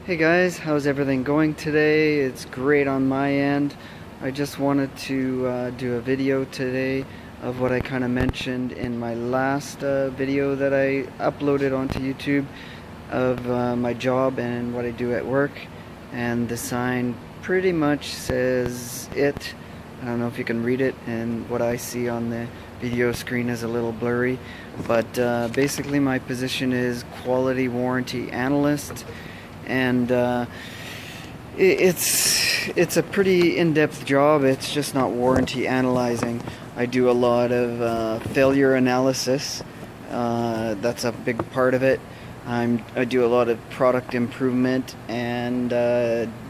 Hey guys, how's everything going today? It's great on my end. I just wanted to do a video today of what I kind of mentioned in my last video that I uploaded onto YouTube of my job and what I do at work. And the sign pretty much says it. I don't know if you can read it, and what I see on the video screen is a little blurry. But basically my position is quality warranty analyst. And it's a pretty in-depth job. It's just not warranty analyzing. I do a lot of failure analysis. That's a big part of it. I do a lot of product improvement and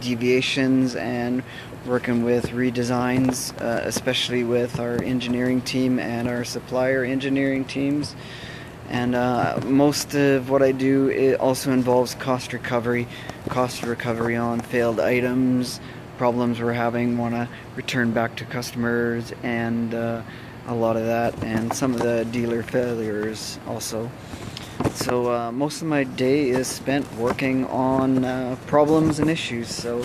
deviations and working with redesigns, especially with our engineering team and our supplier engineering teams. And most of what I do, it also involves cost recovery on failed items, problems we're having, want to return back to customers, and a lot of that, and some of the dealer failures also. So most of my day is spent working on problems and issues. So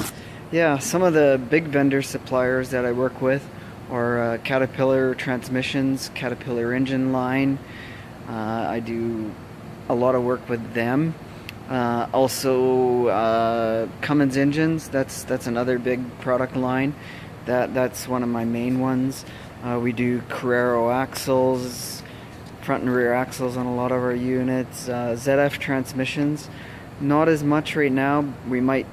yeah, some of the big vendor suppliers that I work with are Caterpillar Transmissions, Caterpillar Engine Line. I do a lot of work with them. Also Cummins Engines, that's another big product line. That's one of my main ones. We do Carrero axles, front and rear axles on a lot of our units. ZF Transmissions, not as much right now. We might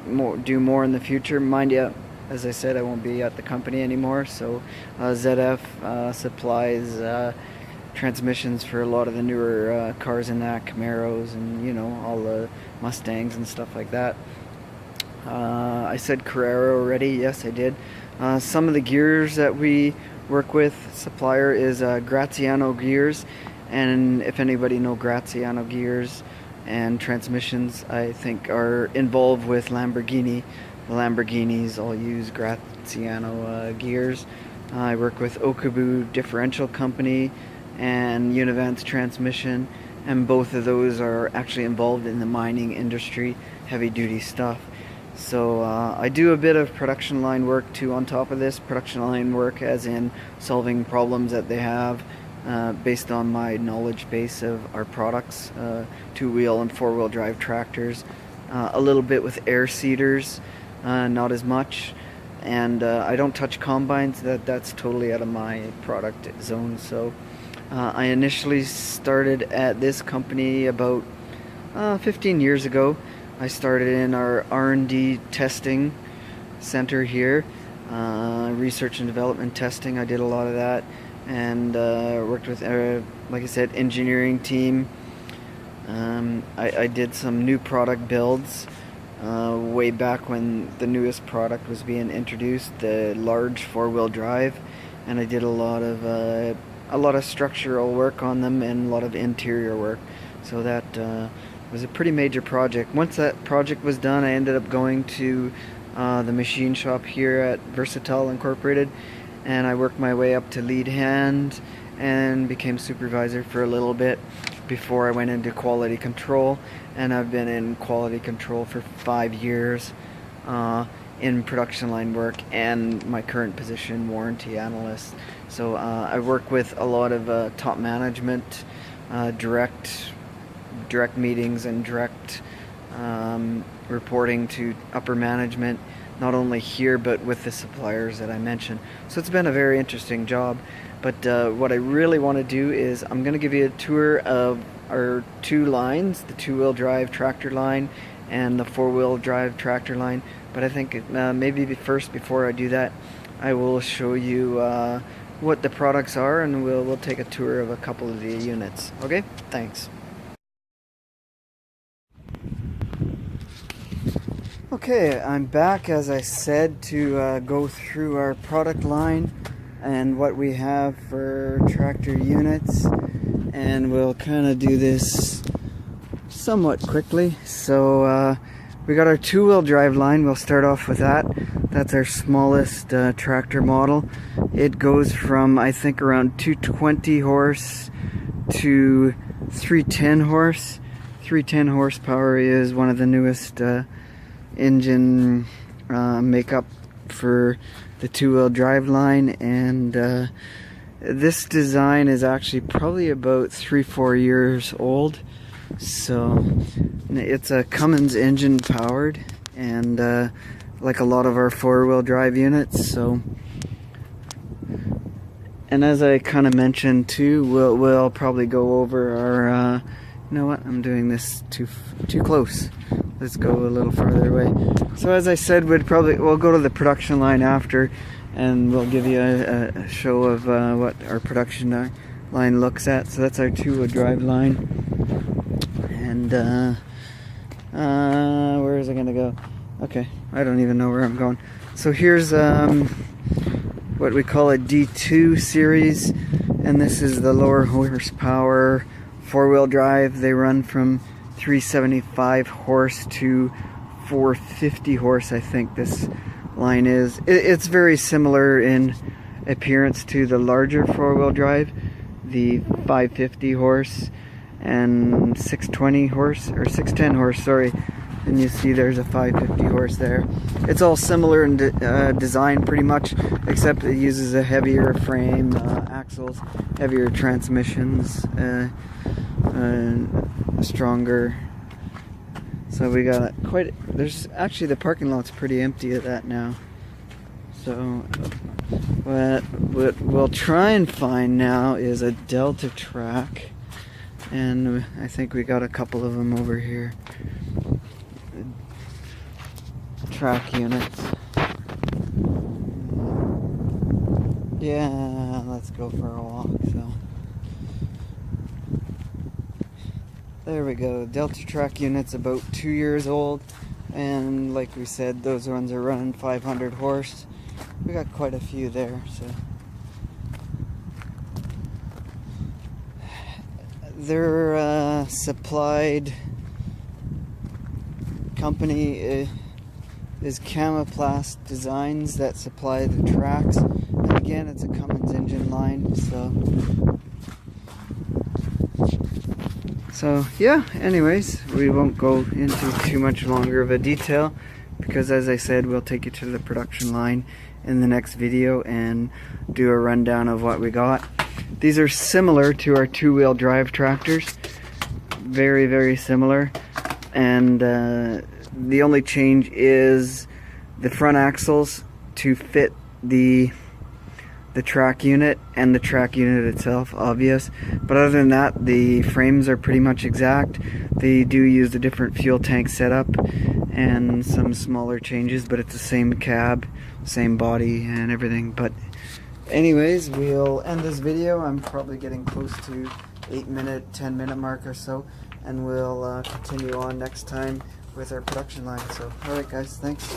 do more in the future. Mind you, as I said, I won't be at the company anymore, so ZF supplies transmissions for a lot of the newer cars in that, Camaros and, you know, all the Mustangs and stuff like that. I said Carrera already. Yes, I did. Some of the gears that we work with, supplier is Graziano Gears, and if anybody know Graziano Gears and transmissions, I think are involved with Lamborghini. The Lamborghinis all use Graziano gears. I work with Okubu Differential Company and Univance Transmission, and both of those are actually involved in the mining industry, heavy duty stuff. So I do a bit of production line work too on top of this. Production line work as in solving problems that they have based on my knowledge base of our products, two-wheel and four-wheel drive tractors, a little bit with air seeders, not as much. And I don't touch combines. That's totally out of my product zone. So I initially started at this company about 15 years ago. I started in our R&D testing center here, research and development testing. I did a lot of that, and worked with, like I said, engineering team. I did some new product builds way back when the newest product was being introduced, the large four-wheel drive, and I did a lot of structural work on them and a lot of interior work. So that was a pretty major project. Once that project was done, I ended up going to the machine shop here at Versatile Incorporated, and I worked my way up to lead hand and became supervisor for a little bit before I went into quality control. And I've been in quality control for 5 years in production line work, and my current position, warranty analyst. So I work with a lot of top management, direct meetings and direct reporting to upper management, not only here but with the suppliers that I mentioned. So it's been a very interesting job. But what I really want to do is I'm going to give you a tour of our two lines, the two-wheel drive tractor line and the four-wheel drive tractor line. But I think maybe first, before I do that, I will show you what the products are, and we'll take a tour of a couple of the units. Okay, thanks. Okay, I'm back, as I said, to go through our product line and what we have for tractor units, and we'll kind of do this somewhat quickly. So we got our two-wheel drive line. We'll start off with that. That's our smallest tractor model. It goes from, I think, around 220 horse to 310 horse. 310 horsepower is one of the newest engine makeup for the two-wheel drive line, and this design is actually probably about 3-4 years old. So it's a Cummins engine powered, and like a lot of our four-wheel drive units. So, and as I kind of mentioned too, we'll probably go over our you know what, I'm doing this too close. Let's go a little farther away. So as I said, we'll go to the production line after, and we'll give you a show of what our production line looks at. So that's our two-wheel drive line. And where is it gonna go? Okay, I don't even know where I'm going. So here's what we call a D2 series, and this is the lower horsepower four-wheel drive. They run from 375 horse to 450 horse, I think this line is. It's very similar in appearance to the larger four-wheel drive, the 550 horse and 620 horse, or 610 horse, sorry. And you see there's a 550 horse there. It's all similar in design pretty much, except it uses a heavier frame, axles, heavier transmissions, stronger. So we got there's actually, the parking lot's pretty empty of that now. So what we'll try and find now is a Delta Track, and I think we got a couple of them over here. Track units. Yeah, let's go for a walk. So there we go. Delta Track units, about 2 years old, and like we said, those ones are running 500 horse. We got quite a few there. So their supplied company is Camoplast Designs that supply the tracks. And again, it's a Cummins engine line. So yeah, anyways, we won't go into too much longer of a detail, because as I said, we'll take you to the production line in the next video and do a rundown of what we got. These are similar to our two-wheel drive tractors, very, very similar, and the only change is the front axles to fit the track unit, and the track unit itself, obvious. But other than that, the frames are pretty much exact. They do use a different fuel tank setup and some smaller changes, but it's the same cab, same body and everything. But anyways, we'll end this video. I'm probably getting close to 8-minute, 10-minute mark or so, and we'll continue on next time with our production line. So alright guys, thanks.